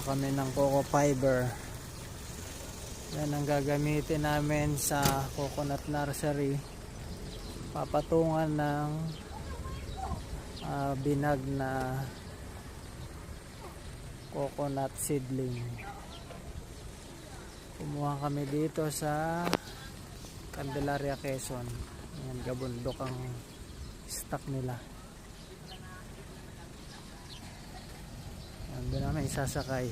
Kumuha kami ng coco fiber. Yan ang gagamitin namin sa coconut nursery. Papatungan ng binag na coconut seedling. Kumuha kami dito sa Candelaria, Quezon. Yan, gabundok ang stock nila. Yan, doon namin isasakay.